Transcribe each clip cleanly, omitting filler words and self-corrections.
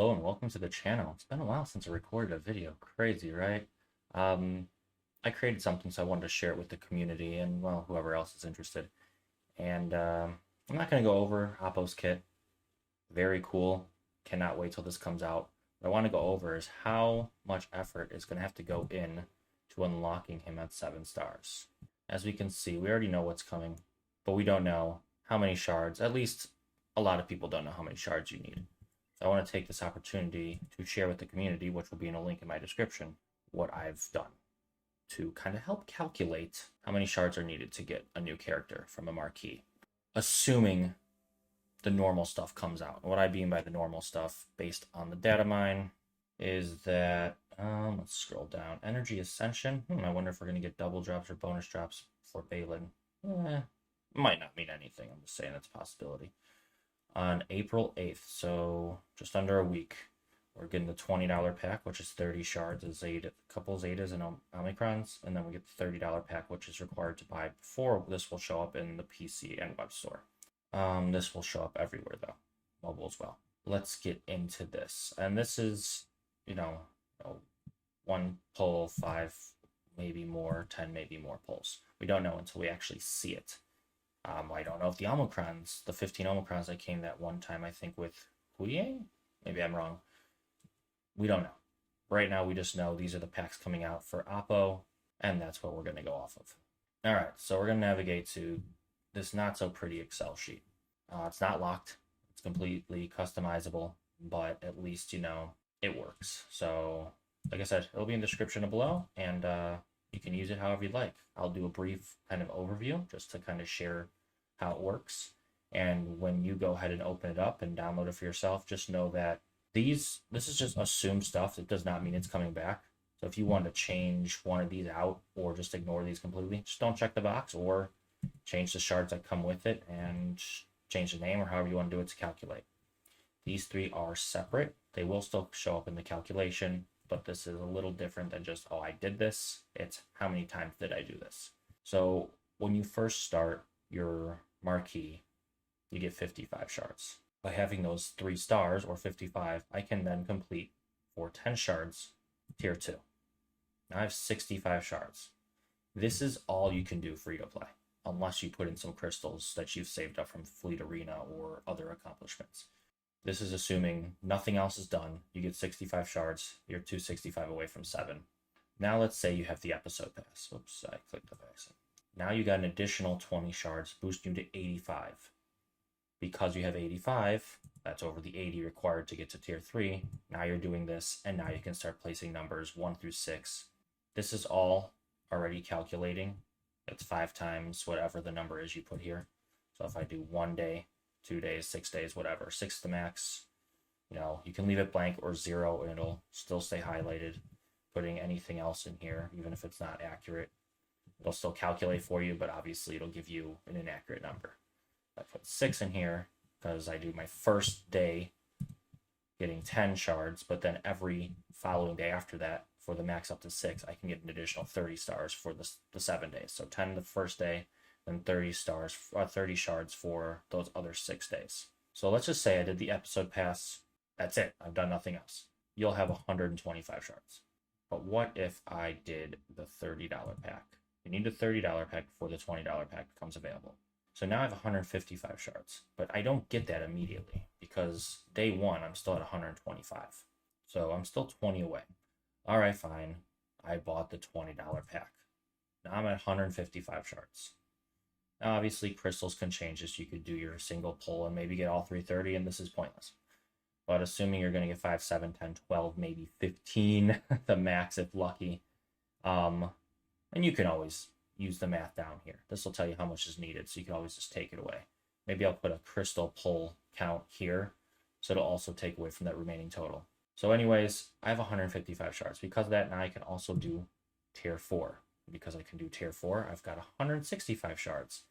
Hello and welcome to the channel. It's been a while since I recorded a video. Crazy, right? I created something, so I wanted to share it with the community and, well, whoever else is interested. And I'm not going to go over Oppo's kit. Very cool. Cannot wait till this comes out. What I want to go over is how much effort is going to have to go in to unlocking him at 7 stars. As we can see, we already know what's coming, but we don't know how many shards. At least a lot of people don't know how many shards you need. I want to take this opportunity to share with the community, which will be in a link in my description, what I've done to kind of help calculate how many shards are needed to get a new character from a marquee, assuming the normal stuff comes out. What I mean by the normal stuff, based on the data mine, is that, let's scroll down. Energy Ascension. I wonder if we're going to get double drops or bonus drops for Balin. Might not mean anything. I'm just saying it's a possibility. On April 8th, so just under a week, we're getting the $20 pack, which is 30 shards, a couple Zetas and Omicrons, and then we get the $30 pack, which is required to buy before. This will show up in the PC and web store. This will show up everywhere, though, mobile as well. Let's get into this. And this is, one pull, 5, maybe more, 10, maybe more pulls. We don't know until we actually see it. I don't know if the Omicrons, the 15 Omicrons that came that one time, I think with Huyang? Maybe I'm wrong. We don't know. Right now, we just know these are the packs coming out for Oppo, and that's what we're going to go off of. All right, so we're going to navigate to this not-so-pretty Excel sheet. It's not locked. It's completely customizable, but at least, it works. So, like I said, it'll be in the description below, and you can use it however you'd like. I'll do a brief kind of overview just to kind of share how it works. And when you go ahead and open it up and download it for yourself, just know that this is just assumed stuff. It does not mean it's coming back. So if you want to change one of these out or just ignore these completely, just don't check the box or change the shards that come with it and change the name or however you want to do it to calculate. These three are separate. They will still show up in the calculation, but this is a little different than just, I did this. It's how many times did I do this? So when you first start your marquee, you get 55 shards. By having those 3 stars or 55, I can then complete for 10 shards, tier 2. Now I have 65 shards. This is all you can do free to play, unless you put in some crystals that you've saved up from Fleet Arena or other accomplishments. This is assuming nothing else is done. You get 65 shards. You're 265 away from 7. Now let's say you have the episode pass. Oops, I clicked the vaccine. Now you got an additional 20 shards, boosting you to 85. Because you have 85, that's over the 80 required to get to tier 3. Now you're doing this, and now you can start placing numbers 1 through 6. This is all already calculating. It's 5 times whatever the number is you put here. So if I do 1 day, 2 days, 6 days, whatever, 6 to max, you can leave it blank or 0 and it'll still stay highlighted. Putting anything else in here, even if it's not accurate, it'll still calculate for you, but obviously it'll give you an inaccurate number. I put 6 in here because I do my first day getting 10 shards, but then every following day after that, for the max up to 6, I can get an additional 30 stars for the 7 days. So 10 the first day, then 30 shards for those other 6 days. So let's just say I did the episode pass. That's it. I've done nothing else. You'll have 125 shards. But what if I did the $30 pack? You need a $30 pack before the $20 pack becomes available. So now I have 155 shards, but I don't get that immediately because day 1, I'm still at 125. So I'm still 20 away. All right, fine. I bought the $20 pack. Now I'm at 155 shards. Now, obviously, crystals can change this. You could do your single pull and maybe get all 330, and this is pointless. But assuming you're going to get 5, 7, 10, 12, maybe 15, the max if lucky. And you can always use the math down here. This will tell you how much is needed, so you can always just take it away. Maybe I'll put a crystal pull count here, so it'll also take away from that remaining total. So anyways, I have 155 shards. Because of that, now I can also do tier 4. Because I can do tier 4, I've got 165 shards.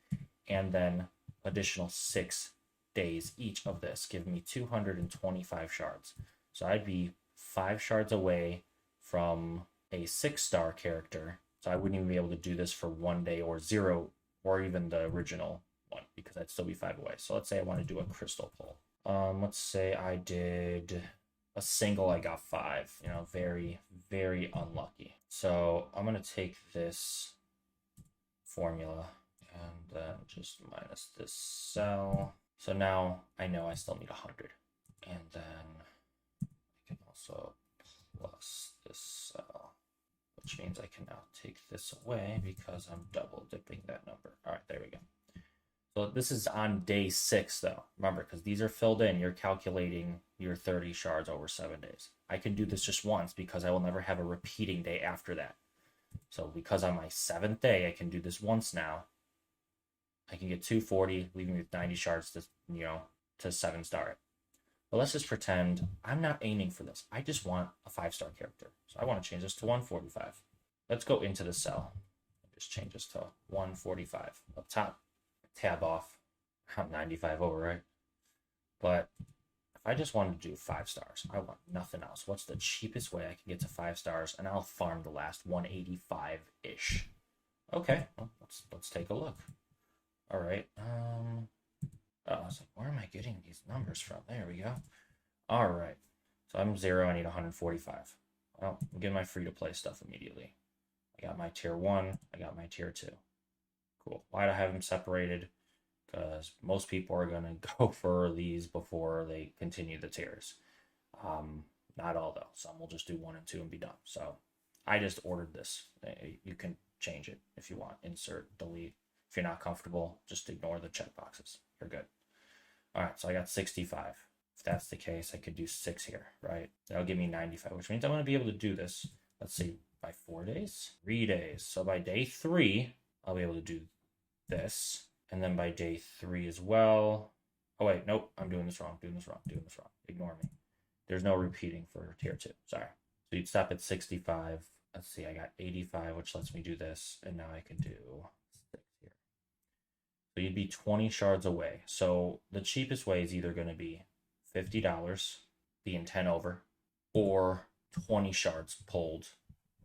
And then additional 6 days each of this, giving me 225 shards. So I'd be 5 shards away from a 6-star character. So I wouldn't even be able to do this for 1 day or 0 or even the original one because I'd still be 5 away. So let's say I want to do a crystal pull. Let's say I did a single, I got 5. You know, very, very unlucky. So I'm going to take this formula and then just minus this cell. So now I know I still need 100. And then I can also plus this cell, which means I can now take this away because I'm double dipping that number. All right, there we go. So this is on day 6 though. Remember, because these are filled in, you're calculating your 30 shards over 7 days. I can do this just once because I will never have a repeating day after that. So because on my 7th day, I can do this once now. I can get 240, leaving me with 90 shards to, you know, to 7-star it. But let's just pretend I'm not aiming for this. I just want a 5-star character. So I want to change this to 145. Let's go into the cell. Just change this to 145. Up top, tab off. I'm 95 over, right? But if I just wanted to do 5 stars, I want nothing else. What's the cheapest way I can get to 5 stars? And I'll farm the last 185-ish. Okay, well, let's take a look. All right. I was like, where am I getting these numbers from? There we go. All right. So I'm 0. I need 145. Well, I'm getting my free-to-play stuff immediately. I got my tier 1. I got my tier 2. Cool. Why do I have them separated? Because most people are going to go for these before they continue the tiers. Not all, though. Some will just do 1 and 2 and be done. So I just ordered this. You can change it if you want. Insert, delete. If you're not comfortable, just ignore the checkboxes. You're good. All right, so I got 65. If that's the case, I could do 6 here, right? That'll give me 95, which means I'm going to be able to do this, let's see, by 4 days? 3 days. So by day 3, I'll be able to do this. And then by day 3 as well. Oh, wait, nope, I'm doing this wrong. Ignore me. There's no repeating for tier 2. Sorry. So you'd stop at 65. Let's see, I got 85, which lets me do this. And now I can do 6 here. So you'd be 20 shards away. So the cheapest way is either going to be $50, being 10 over, or 20 shards pulled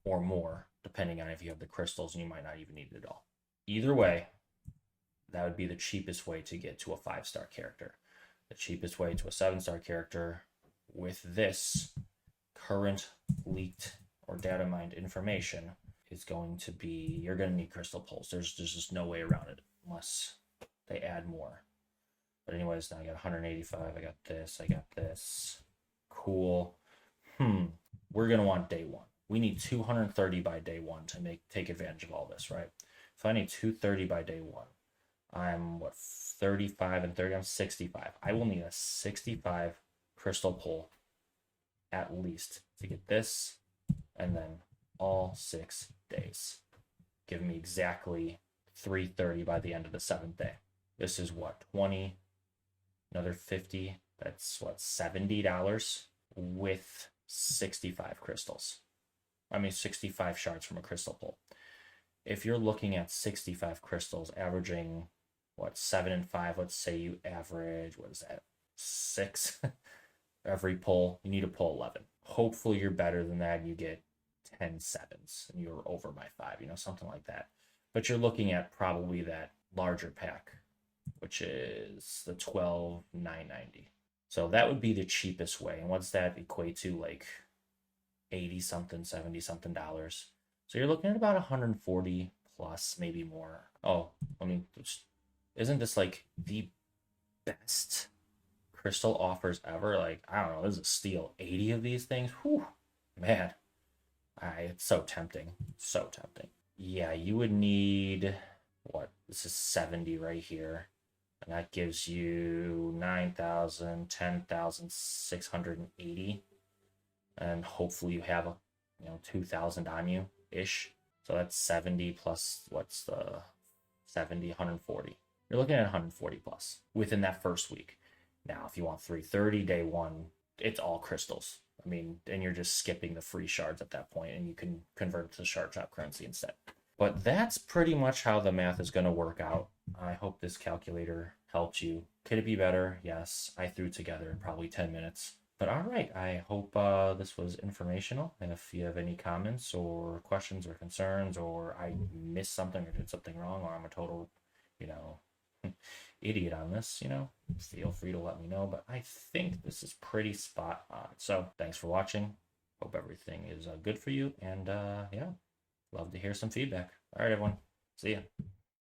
or more, depending on if you have the crystals and you might not even need it at all. Either way, that would be the cheapest way to get to a 5-star character. The cheapest way to a 7-star character with this current leaked or data mined information is going to be, you're going to need crystal pulls. There's just no way around it unless they add more. But anyways, now I got 185. I got this. Cool. We're going to want day 1. We need 230 by day 1 to take advantage of all this, right? So I need 230 by day 1. I'm, 35 and 30? I'm 65. I will need a 65 crystal pull at least to get this, and then all 6 days. Giving me exactly 330 by the end of the 7th day. This is what, 20, another 50, that's what, $70 with 65 crystals. 65 shards from a crystal pull. If you're looking at 65 crystals, averaging, 7 and 5, let's say you average, 6 every pull, you need to pull 11. Hopefully you're better than that and you get 10 sevens and you're over by 5, something like that. But you're looking at probably that larger pack, which is the 12,990. So that would be the cheapest way. And what's that equate to? Like 80 something, 70 something dollars. So you're looking at about 140 plus, maybe more. Oh, isn't this like the best crystal offers ever? Like, I don't know, this is a steal. 80 of these things. Whew, man. It's so tempting. So tempting. Yeah, you would need, this is 70 right here. And that gives you 9,000, 10,680. And hopefully you have 2,000 on you ish. So that's 70 plus, what's the 70, 140. You're looking at 140 plus within that first week. Now, if you want 330 day 1, it's all crystals. And you're just skipping the free shards at that point, and you can convert it to shard trap currency instead. But that's pretty much how the math is going to work out. I hope this calculator helped you. Could it be better? Yes. I threw it together in probably 10 minutes. But all right, I hope this was informational. And if you have any comments or questions or concerns, or I missed something or did something wrong, or I'm a total, idiot on this, you know, feel free to let me know. But I think this is pretty spot on. So thanks for watching. Hope everything is good for you. And yeah, love to hear some feedback. All right, everyone. See ya.